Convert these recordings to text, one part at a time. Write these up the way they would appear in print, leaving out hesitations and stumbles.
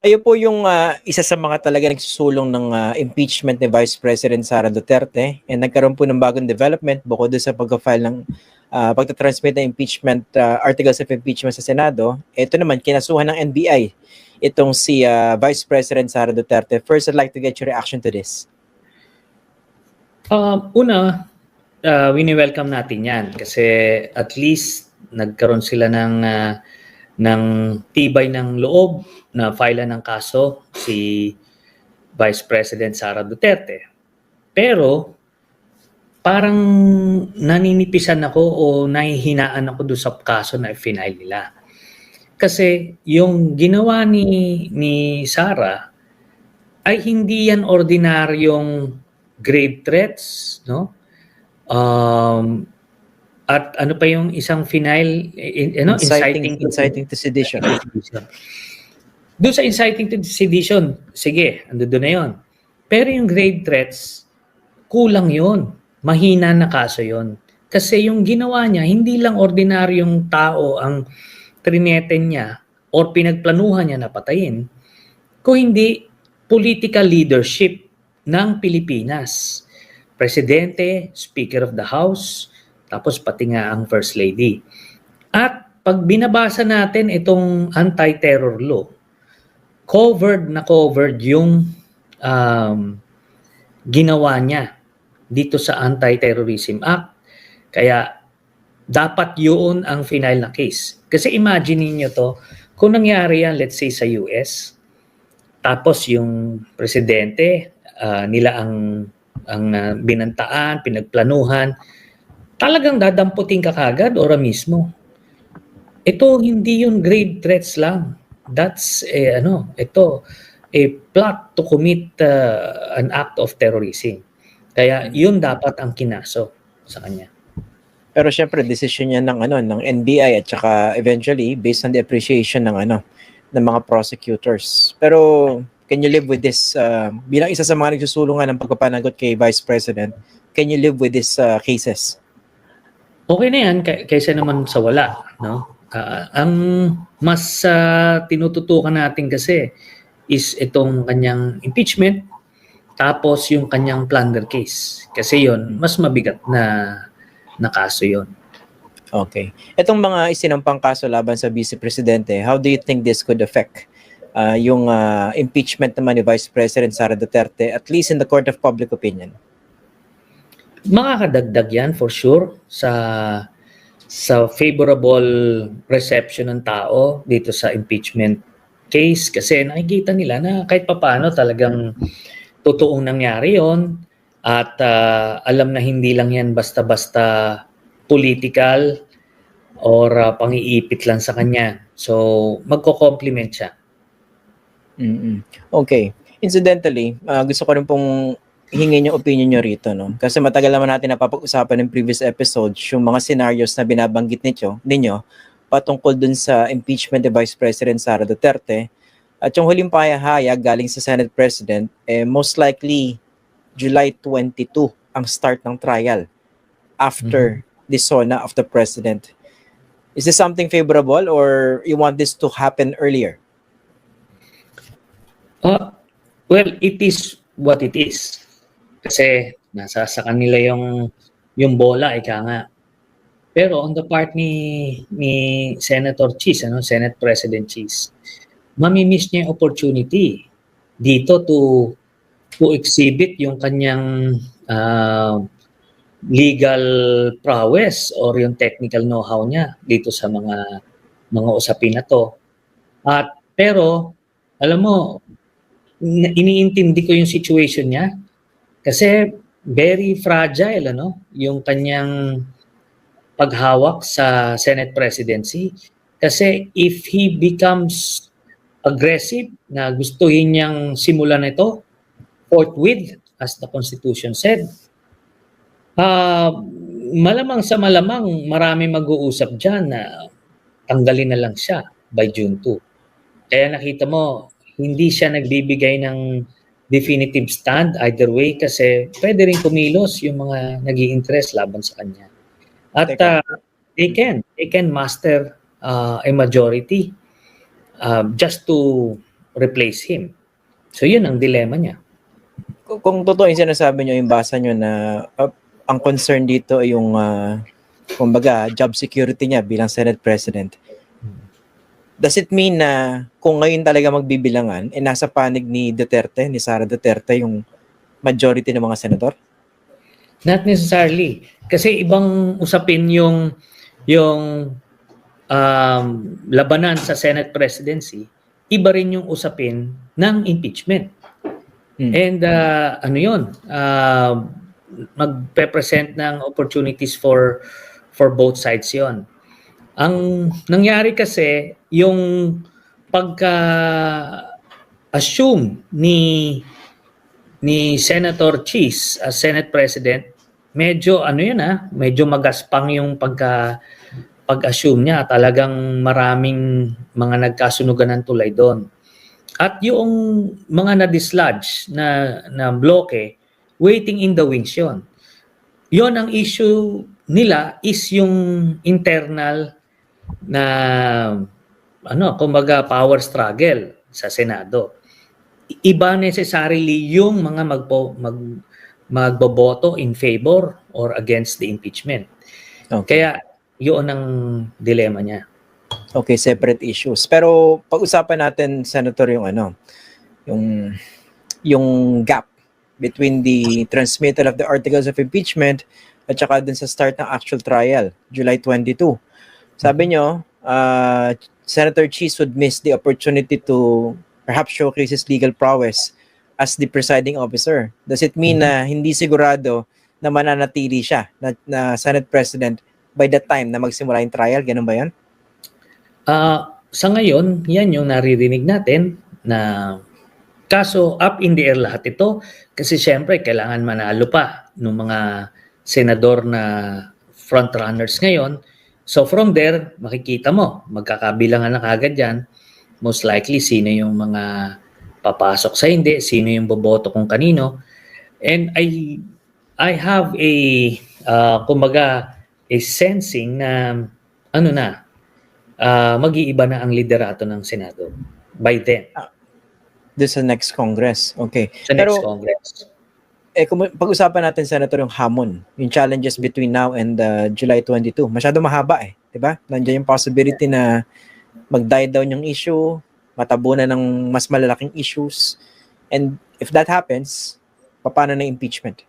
Kayo po yung isa sa mga talaga nagsusulong ng impeachment ni Vice President Sara Duterte, and nagkaroon po ng bagong development bukod doon sa pag-file ng pagtatransmit ng impeachment articles of impeachment sa Senado. Ito naman, kinasuhan ng NBI itong si Vice President Sara Duterte. First, I'd like to get your reaction to this. Una, wini-welcome natin yan kasi at least nagkaroon sila ng tibay ng loob na file ng kaso si Vice President Sara Duterte. Pero parang naninipisan ako o nahihinaan ako doon sa kaso na i-file nila. Kasi yung ginawa ni Sara ay hindi yan ordinaryong grave threats, no? At ano pa yung isang final, inciting to sedition. Doon sa inciting to sedition, sige, ando doon na yun. Pero yung grave threats, kulang yun. Mahina na kaso yun. Kasi yung ginawa niya, hindi lang ordinaryong tao ang trineten niya or pinagplanuhan niya na patayin, kung hindi political leadership ng Pilipinas. Presidente, Speaker of the House, tapos pati nga ang First Lady. At pag binabasa natin itong anti-terror law, covered yung ginawa niya dito sa Anti-Terrorism Act. Kaya dapat yun ang final na case. Kasi imagine niyo to, kung nangyari yan, let's say sa US, tapos yung presidente, nila ang binantaan, pinagplanuhan, talagang dadamputin ka kagad ora mismo. Ito hindi yung grave threats lang. That's a plot to commit an act of terrorism. Kaya yun dapat ang kinaso sa kanya. Pero syempre decision niya ng NBI at saka eventually based on the appreciation ng mga prosecutors. Pero can you live with this bilang isa sa mga nagsusulungan ng pagpapanagot kay Vice President? Can you live with these cases? Okay na yan kaysa naman sa wala, no? Ang mas tinututukan natin kasi is itong kanyang impeachment tapos yung kanyang plunder case. Kasi yon mas mabigat na kaso yon. Okay. Itong mga isinampang kaso laban sa Vice Presidente, how do you think this could affect yung impeachment naman ni Vice President Sara Duterte, at least in the court of public opinion? Makakadagdag yan for sure sa favorable reception ng tao dito sa impeachment case kasi nakikita nila na kahit papaano talagang totoong nangyari yon at alam na hindi lang yan basta-basta political or pang-iipit lang sa kanya. So magko-compliment siya. Okay. Incidentally, gusto ko rin pong hingin yung opinion nyo rito, no? Kasi matagal naman natin napapag-usapan ng previous episodes yung mga scenarios na binabanggit ninyo patungkol dun sa impeachment ni Vice President Sara Duterte. At yung huling pahayag galing sa Senate President, most likely July 22 ang start ng trial after the SONA of the President. Is this something favorable or you want this to happen earlier? Well, it is what it is. Kasi nasa sa kanila yung bola, ika nga. Pero on the part ni Senator Cheese, Senate President Cheese, mamimiss niya yung opportunity dito to exhibit yung kanyang legal prowess or yung technical know-how niya dito sa mga usapin na to. Pero alam mo, iniintindi ko yung situation niya kasi very fragile yung kanyang paghawak sa Senate presidency. Kasi if he becomes aggressive na gustuhin niyang simulan ito forthwith, as the Constitution said, malamang sa malamang marami mag-uusap dyan na tanggalin na lang siya by June 2. Kaya nakita mo, hindi siya nagbibigay ng definitive stand either way kasi pwede rin kumilos yung mga nag-i-interest laban sa kanya. At they can master a majority just to replace him. So yun ang dilemma niya. Kung totoo yung sinasabi nyo, yung basa nyo na ang concern dito ay yung kumbaga job security niya bilang Senate President, does it mean na kung ngayon talaga magbibilangan, nasa panig ni Duterte, ni Sara Duterte, yung majority ng mga senador? Not necessarily. Kasi ibang usapin yung labanan sa Senate presidency, iba rin yung usapin ng impeachment. And ano yun, magpe-present ng opportunities for both sides yon. Ang nangyari kasi, yung pagka-assume ni Senator Cheese as Senate President, medyo medyo magaspang yung pag-assume niya. Talagang maraming mga nagkasunugan ng tulay doon. At yung mga na-dislodge na bloke, waiting in the wings yun. Yon ang issue nila is yung internal na kumbaga power struggle sa Senado. Iba necessarily yung mga magboboto in favor or against the impeachment. Okay. Kaya yun ang dilema niya. Okay, separate issues. Pero pag-usapan natin, Senator, yung gap between the transmittal of the articles of impeachment at saka dun sa start ng actual trial, July 22. Sabi nyo, Senator Cheese would miss the opportunity to perhaps showcase his legal prowess as the presiding officer. Does it mean na hindi sigurado na mananatili siya na Senate President by the time na magsimula yung trial? Ganun ba yan? Sa ngayon, yan yung naririnig natin na kaso up in the air lahat ito kasi syempre kailangan manalo pa ng mga senador na frontrunners ngayon. So from there, makikita mo, magkakabilangan na kagad yan. Most likely, sino yung mga papasok sa hindi, sino yung boboto kung kanino. And I have kumbaga, a sensing na mag-iiba na ang liderato ng Senado by then. This sa next Congress. Okay. Sa next Congress. Kung pag-usapan natin, Senator, yung hamon, yung challenges between now and July 22, masyado mahaba diba? Nandiyan yung possibility na mag-die down yung issue, matabunan ng mas malalaking issues. And if that happens, paano na impeachment?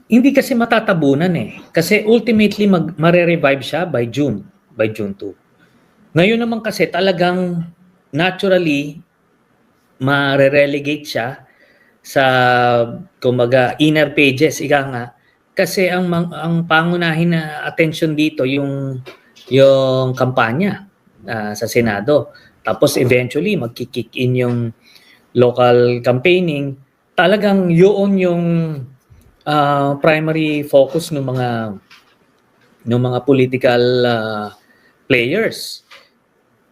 Hindi kasi matatabunan Kasi ultimately mare-revive siya by June 2. Ngayon naman kasi talagang naturally mare-relegate siya sa kumbaga inner pages ika nga kasi ang pangunahin na attention dito yung kampanya sa Senado. Tapos eventually magki-kick in yung local campaigning. Talagang yun yung primary focus ng mga political players.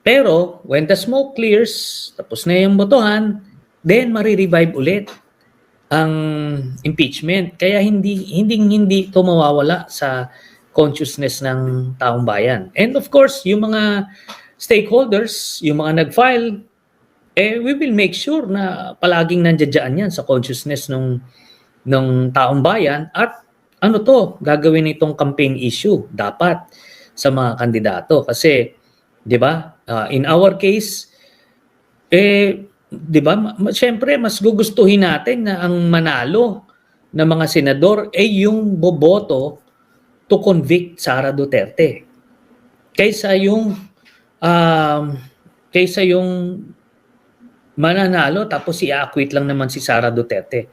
Pero when the smoke clears, tapos na yung botohan, then mare-revive ulit ang impeachment. Kaya hindi ito mawawala sa consciousness ng taong bayan. And of course, yung mga stakeholders, yung mga nag-file, we will make sure na palaging nandiyan yan sa consciousness ng taong bayan at gagawin itong campaign issue dapat sa mga kandidato kasi 'di ba? In our case 'di ba? Syempre mas gugustuhin natin na ang manalo na mga senador ay yung boboto to convict Sara Duterte kaysa yung mananalo tapos i-acquit lang naman si Sara Duterte.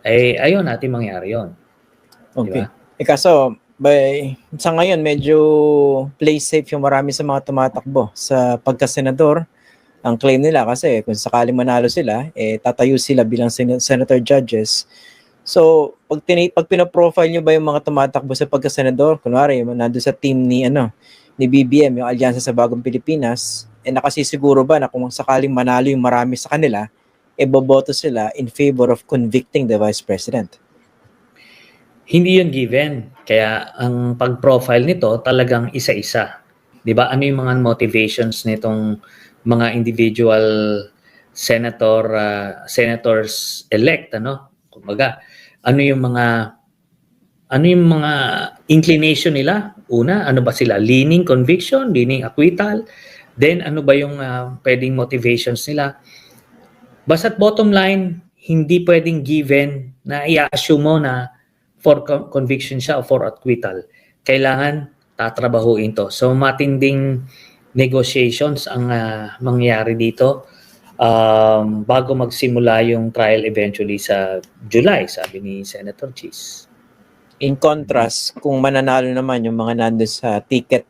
Ayaw natin mangyari yon. Okay. Diba? Kaso, sa ngayon, medyo play safe yung marami sa mga tumatakbo sa pagkasenador. Ang claim nila kasi kung sakaling manalo sila, tatayo sila bilang senator judges. So, pag pinaprofile nyo ba yung mga tumatakbo sa pagkasenador, kunwari, nandun sa team ni BBM, yung Alyansa sa Bagong Pilipinas, nakasisiguro ba na kung sakaling manalo yung marami sa kanila, boboto sila in favor of convicting the Vice President? Hindi yun given. Kaya ang pag-profile nito talagang isa-isa. 'Di ba? Ano yung mga motivations nitong mga individual senators elect, ano? Kumbaga, ano yung mga inclination nila? Una, ano ba sila? Leaning conviction, leaning acquittal, then ano ba yung pwedeng motivations nila? Basta't bottom line, hindi pwedeng given na i-assume mo na for conviction siya o for acquittal. Kailangan tatrabahuin to. So matinding negotiations ang mangyayari dito bago magsimula yung trial eventually sa July, sabi ni Senator Cheese. In contrast, kung mananalo naman yung mga nandun sa ticket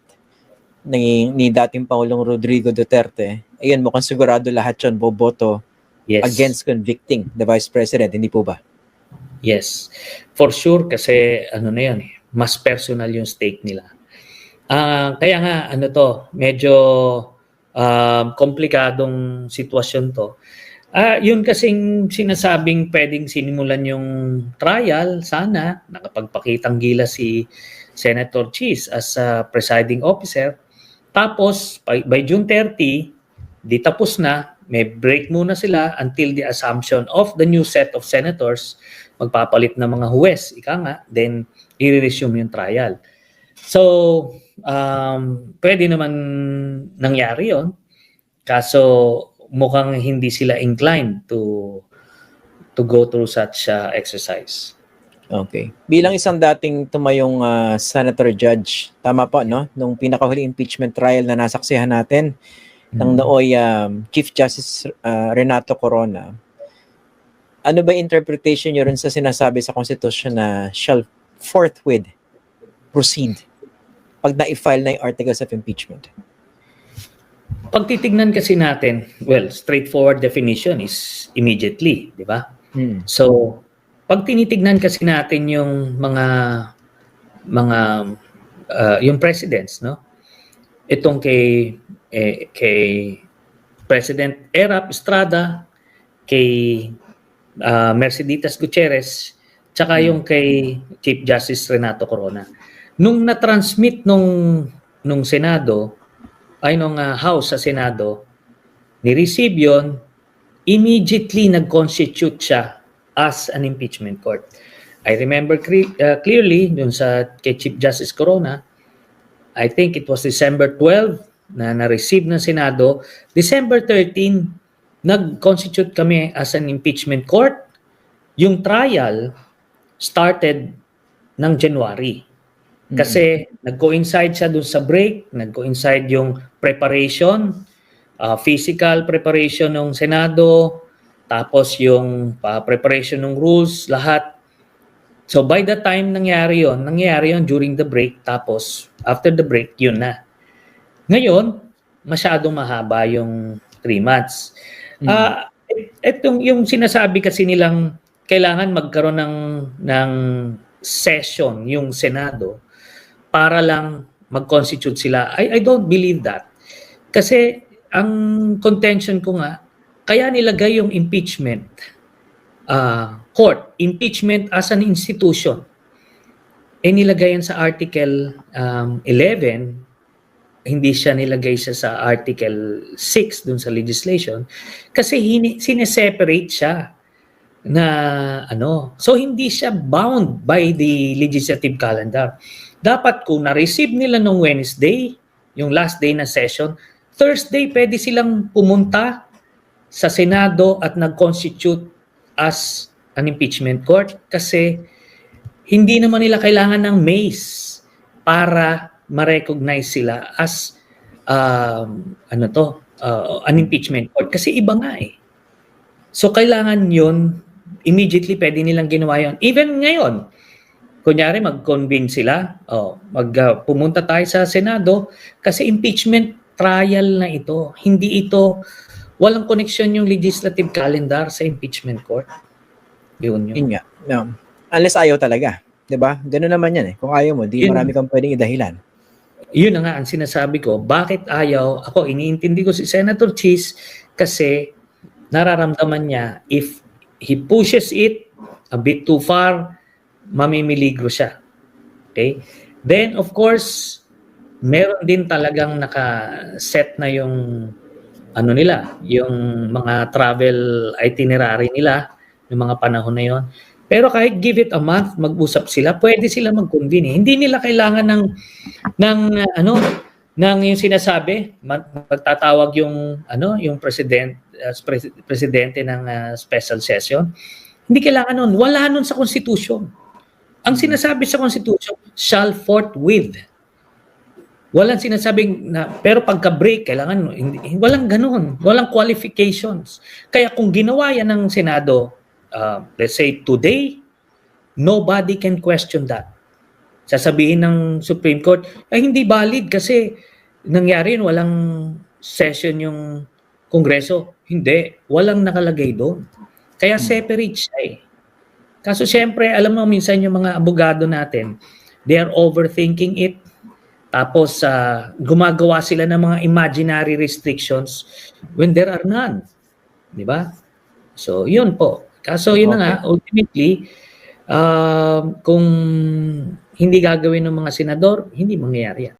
ni dating Pangulong Rodrigo Duterte, ayun, mukhang sigurado lahat yun boboto Yes. against convicting the Vice President, hindi po ba? Yes. For sure, kasi ano na yun, mas personal yung stake nila. Kaya nga, medyo komplikadong sitwasyon to. Yun kasing sinasabing pwedeng sinimulan yung trial, sana, nakapagpakitang gila si Senator Cheese as presiding officer. Tapos, by June 30, di tapos na, may break muna sila until the assumption of the new set of senators, magpapalit na mga huwes, then i-resume yung trial. So, pwede naman nangyari yon. Kaso, mukhang hindi sila inclined to go through such exercise. Okay. Bilang isang dating tumayong senator judge, tama po, no? Nung pinakahuli impeachment trial na nasaksihan natin, ng nooy Chief Justice Renato Corona, ano ba interpretation nyo rin sa sinasabi sa Constitution na shall forthwith proceed pag na-file na yung articles of impeachment? Pag titignan kasi natin, straightforward definition is immediately, di ba? So, pag tinitignan kasi natin yung yung presidents, no? Itong kay President Erap Estrada, kay Merceditas Gutierrez, tsaka yung kay Chief Justice Renato Corona. Nung na-transmit nung Senado, nung House sa Senado, ni-receive yun, immediately nag-constitute siya as an impeachment court. I remember clearly dun sa kay Chief Justice Corona, I think it was December 12 na na-receive ng Senado. December 13, nag-constitute kami as an impeachment court. Yung trial started ng January. Kasi nag-coincide siya dun sa break, nag-coincide yung preparation, physical preparation ng Senado, tapos yung preparation ng rules, lahat. So by the time nangyari yon during the break, tapos after the break, yun na. Ngayon, masyadong mahaba yung 3 months. Yung sinasabi kasi nilang kailangan magkaroon ng session yung Senado para lang mag-constitute sila. I don't believe that. Kasi ang contention ko nga, kaya nilagay yung impeachment court, impeachment as an institution. Nilagay yan sa Article 11, hindi siya nilagay sa Article 6 dun sa legislation kasi sineseparate siya na so hindi siya bound by the legislative calendar. Dapat kung na-receive nila nung Wednesday, yung last day na session, Thursday pwede silang pumunta sa Senado at nag-constitute as an impeachment court kasi hindi naman nila kailangan ng maze para ma-recognize sila as an impeachment court kasi iba nga eh. So kailangan yun, immediately pwede nilang ginawa yun. Even ngayon, kunyari mag-convene sila, pumunta tayo sa Senado kasi impeachment trial na ito. Hindi ito, walang connection yung legislative calendar sa impeachment court. Yun. Yun nga. No. Unless ayaw talaga. 'Di ba? Ganun naman yan eh. Kung ayaw mo, di marami kang pwedeng idahilan. Yun na nga ang sinasabi ko. Bakit ayaw? Ako, iniintindi ko si Senator Cheese kasi nararamdaman niya if he pushes it a bit too far, mamimiligro siya. Okay? Then, of course, meron din talagang naka-set na yung ano nila, yung mga travel itinerary nila, yung mga panahon na yon. Pero kahit give it a month, mag-usap sila, pwede sila mag-convene. Hindi nila kailangan ng ng yung sinasabi, magtatawag yung yung presidente ng special session. Hindi kailangan nun. Wala nun sa Constitution. Ang sinasabi sa Constitution, shall forthwith. Walang sinasabing na, pero pagka-break, kailangan, walang ganun. Walang qualifications. Kaya kung ginawa yan ng Senado, let's say today, nobody can question that. Sasabihin ng Supreme Court, ay hindi valid kasi nangyari yun, walang session yung Kongreso. Hindi. Walang nakalagay doon. Kaya separate siya eh. Kaso siyempre, alam mo, minsan yung mga abogado natin, they are overthinking it. Tapos, gumagawa sila ng mga imaginary restrictions when there are none. Di ba? So, yun po. Kaso, yun na nga, ultimately, kung hindi gagawin ng mga senador, hindi mangyayari yan.